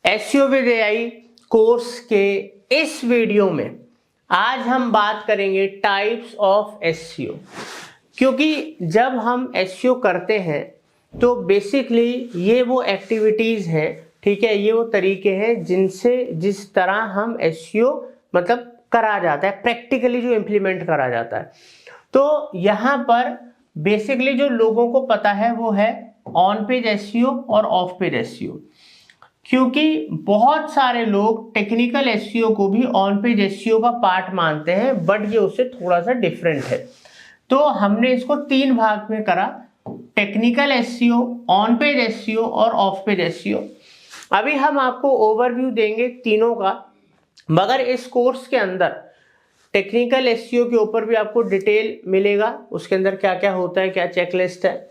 SEO with AI course के इस video में आज हम बात करेंगे टाइप्स ऑफ एसईओ। क्योंकि जब हम एसईओ करते हैं तो बेसिकली ये वो एक्टिविटीज हैं, ठीक है, ये वो तरीके हैं जिनसे जिस तरह हम एसईओ मतलब करा जाता है, प्रैक्टिकली जो इम्प्लीमेंट करा जाता है। तो यहाँ पर बेसिकली जो लोगों को पता है वो है ऑन पेज एसईओ और ऑफ पेज एसईओ। क्योंकि बहुत सारे लोग टेक्निकल एसईओ को भी ऑन पेज एसईओ का पार्ट मानते हैं, बट ये उससे थोड़ा सा डिफरेंट है। तो हमने इसको 3 भाग में करा, technical SEO, on page SEO और ऑफ पेज एसईओ। अभी हम आपको ओवरव्यू देंगे तीनों का, मगर इस कोर्स के अंदर टेक्निकल एसईओ के ऊपर भी आपको डिटेल मिलेगा, उसके अंदर क्या क्या होता है, क्या चेकलिस्ट है,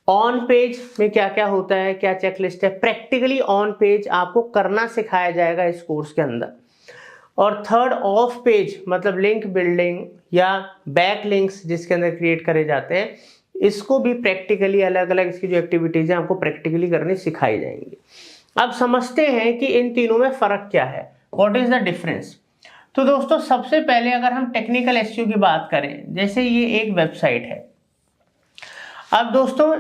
ऑन पेज में क्या क्या होता है, क्या चेकलिस्ट है, प्रैक्टिकली ऑन पेज आपको करना सिखाया जाएगा इस कोर्स के अंदर। और थर्ड ऑफ पेज मतलब लिंक बिल्डिंग या बैक लिंक्स जिसके अंदर क्रिएट करे जाते हैं, इसको भी प्रैक्टिकली अलग अलग इसकी जो एक्टिविटीज हैं आपको प्रैक्टिकली करनी सिखाई जाएंगी। अब समझते हैं कि इन तीनों में फर्क क्या है, व्हाट इज द डिफरेंस। तो दोस्तों सबसे पहले अगर हम टेक्निकल एसईओ की बात करें, जैसे ये एक वेबसाइट है। अब दोस्तों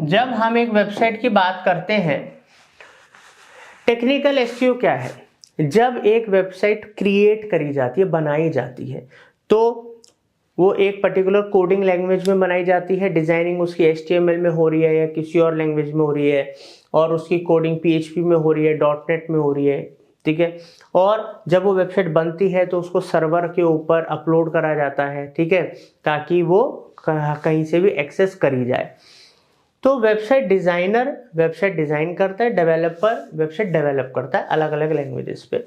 जब हम एक वेबसाइट की बात करते हैं, टेक्निकल एसईओ क्या है, जब एक वेबसाइट क्रिएट करी जाती है, बनाई जाती है, तो वो एक पर्टिकुलर कोडिंग लैंग्वेज में बनाई जाती है, डिजाइनिंग उसकी HTML में हो रही है या किसी और लैंग्वेज में हो रही है, और उसकी कोडिंग PHP में हो रही है, .NET में हो रही है, ठीक है। और जब वो वेबसाइट बनती है तो उसको सर्वर के ऊपर अपलोड करा जाता है, ठीक है, ताकि वो कहीं से भी एक्सेस करी जाए। तो वेबसाइट डिजाइनर वेबसाइट डिजाइन करता है, डेवलपर वेबसाइट डेवलप करता है अलग अलग लैंग्वेजेस पे,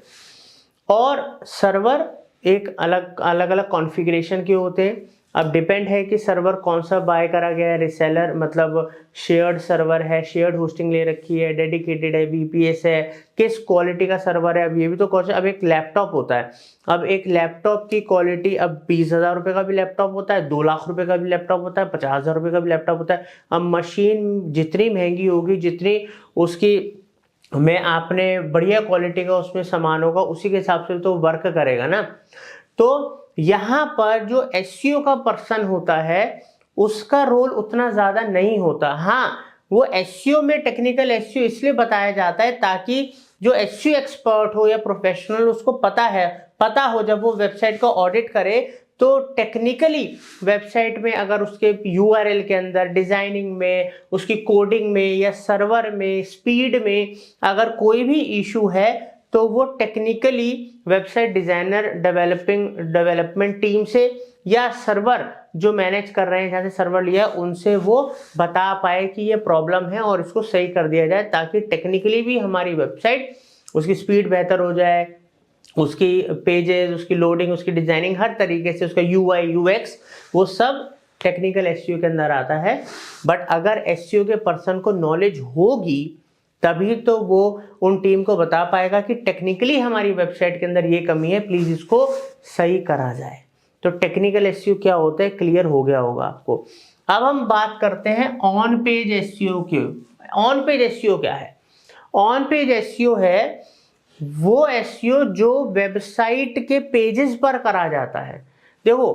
और सर्वर एक अलग अलग कॉन्फ़िगरेशन के होते हैं। अब डिपेंड है कि सर्वर कौन सा बाय करा गया है, रिसेलर मतलब शेयर्ड सर्वर है, शेयर्ड होस्टिंग ले रखी है, डेडिकेटेड है, VPS है, किस क्वालिटी का सर्वर है। अब ये भी तो कौन सा, अब एक लैपटॉप होता है, अब एक लैपटॉप की क्वालिटी अब 20,000 रुपये का भी लैपटॉप होता है, 2 लाख रुपए का भी लैपटॉप होता है, 50,000 रुपये का भी लैपटॉप होता है। अब मशीन जितनी महंगी होगी, जितनी उसकी में आपने बढ़िया क्वालिटी का उसमें सामान होगा, उसी के हिसाब से तो वर्क करेगा ना। तो यहाँ पर जो एसईओ का पर्सन होता है उसका रोल उतना ज्यादा नहीं होता। हाँ, वो एसईओ में टेक्निकल एसईओ इसलिए बताया जाता है ताकि जो एसईओ एक्सपर्ट हो या प्रोफेशनल उसको पता हो जब वो वेबसाइट को ऑडिट करे, तो टेक्निकली वेबसाइट में अगर उसके URL के अंदर, डिजाइनिंग में, उसकी कोडिंग में या सर्वर में, स्पीड में अगर कोई भी इशू है तो वो technically website designer development team से या सर्वर जो मैनेज कर रहे हैं, जहाँ से सर्वर लिया उनसे वो बता पाए कि ये प्रॉब्लम है और इसको सही कर दिया जाए, ताकि टेक्निकली भी हमारी वेबसाइट उसकी स्पीड बेहतर हो जाए, उसकी पेजेस, उसकी लोडिंग, उसकी डिजाइनिंग, हर तरीके से उसका UI UX वो सब टेक्निकल एसईओ के अंदर आता है। बट अगर एसईओ के पर्सन को नॉलेज होगी तभी तो वो उन टीम को बता पाएगा कि टेक्निकली हमारी वेबसाइट के अंदर ये कमी है, प्लीज इसको सही करा जाए। तो टेक्निकल एसईओ क्या होता है क्लियर हो गया होगा आपको। अब हम बात करते हैं ऑन पेज एसईओ की। ऑन पेज एसईओ क्या है? ऑन पेज एसईओ है वो एसईओ जो वेबसाइट के पेजेस पर करा जाता है। देखो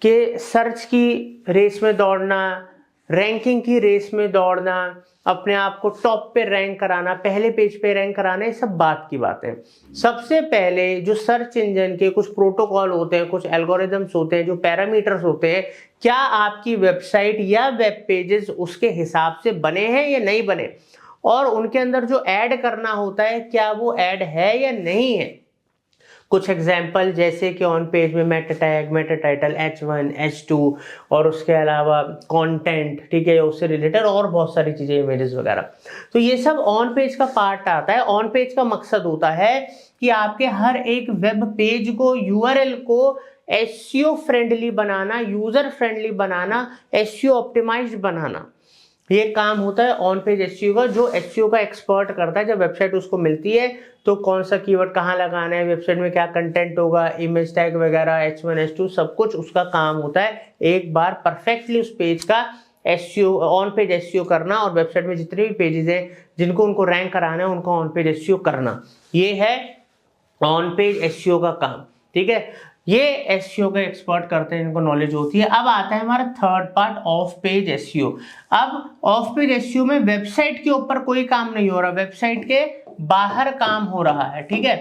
कि सर्च की रेस में दौड़ना, रैंकिंग की रेस में दौड़ना, अपने आप को टॉप पे रैंक कराना, पहले पेज पे रैंक कराना, ये सब बात की बात है। सबसे पहले जो सर्च इंजन के कुछ प्रोटोकॉल होते हैं, कुछ एल्गोरिदम्स होते हैं, जो पैरामीटर्स होते हैं, क्या आपकी वेबसाइट या वेब पेजेस उसके हिसाब से बने हैं या नहीं बने, और उनके अंदर जो ऐड करना होता है क्या वो ऐड है या नहीं है। कुछ एग्जाम्पल जैसे कि ऑन पेज में Meta tag, Meta title, H1 H2 और उसके अलावा कंटेंट, ठीक है, उससे रिलेटेड और बहुत सारी चीजें, इमेजेस वगैरह। तो ये सब ऑन पेज का पार्ट आता है। ऑन पेज का मकसद होता है कि आपके हर एक वेब पेज को, URL को एसईओ फ्रेंडली बनाना, यूजर फ्रेंडली बनाना, एसईओ ऑप्टिमाइज्ड बनाना, ये काम होता है ऑन पेज एसईओ का, जो एसईओ का एक्सपर्ट करता है। जब वेबसाइट उसको मिलती है तो कौन सा कीवर्ड कहाँ लगाना है, वेबसाइट में क्या कंटेंट होगा, इमेज टैग वगैरह, H1 H2 सब कुछ उसका काम होता है एक बार परफेक्टली उस पेज का एसईओ, ऑन पेज एसईओ करना और वेबसाइट में जितने भी पेजेस हैं जिनको उनको रैंक कराना है उनको ऑन पेज एसईओ करना, ये है ऑन पेज एसईओ का काम। ठीक है, ये एसईओ के एक्सपर्ट करते हैं, इनको नॉलेज होती है। अब आता है हमारा third part, of page SEO. अब ऑफ पेज एसईओ में वेबसाइट के ऊपर कोई काम नहीं हो रहा, वेबसाइट के बाहर काम हो रहा है। ठीक है,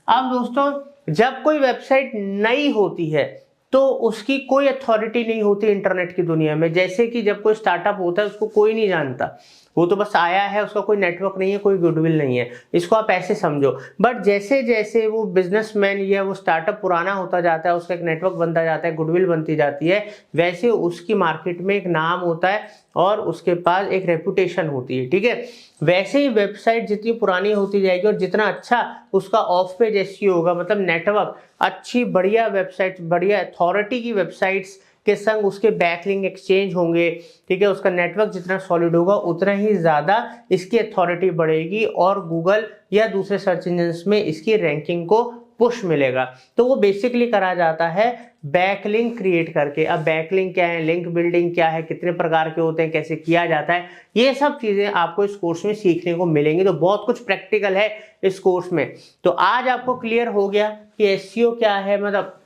अब दोस्तों जब कोई वेबसाइट नई होती है तो उसकी कोई अथॉरिटी नहीं होती इंटरनेट की दुनिया में। जैसे कि जब कोई स्टार्टअप होता है उसको कोई नहीं जानता, वो तो बस आया है, उसका कोई नेटवर्क नहीं है, कोई गुडविल नहीं है, इसको आप ऐसे समझो। बट जैसे जैसे वो बिजनेसमैन या वो स्टार्टअप पुराना होता जाता है, उसका एक नेटवर्क बनता जाता है, गुडविल बनती जाती है, वैसे उसकी मार्केट में एक नाम होता है और उसके पास एक रेपुटेशन होती है। ठीक है, वैसे ही वेबसाइट जितनी पुरानी होती जाएगी और जितना अच्छा उसका ऑफ पेज एसईओ होगा, मतलब नेटवर्क अच्छी बढ़िया वेबसाइट, बढ़िया अथॉरिटी की वेबसाइट्स के संग उसके बैकलिंक एक्सचेंज होंगे, ठीक है, उसका नेटवर्क जितना सॉलिड होगा उतना ही ज़्यादा इसकी अथॉरिटी बढ़ेगी और गूगल या दूसरे सर्च इंजन्स में इसकी रैंकिंग को पुश मिलेगा। तो वो बेसिकली करा जाता है बैकलिंक क्रिएट करके। अब बैकलिंक क्या है, लिंक बिल्डिंग क्या है, कितने प्रकार के होते हैं, कैसे किया जाता है, ये सब चीज़ें आपको इस कोर्स में सीखने को मिलेंगी। तो बहुत कुछ प्रैक्टिकल है इस कोर्स में। तो आज आपको क्लियर हो गया कि एसईओ क्या है, मतलब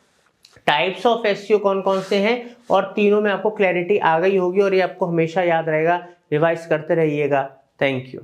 टाइप्स ऑफ एसईओ कौन कौन से हैं, और तीनों में आपको क्लैरिटी आ गई होगी और ये आपको हमेशा याद रहेगा, रिवाइज करते रहिएगा। Thank you.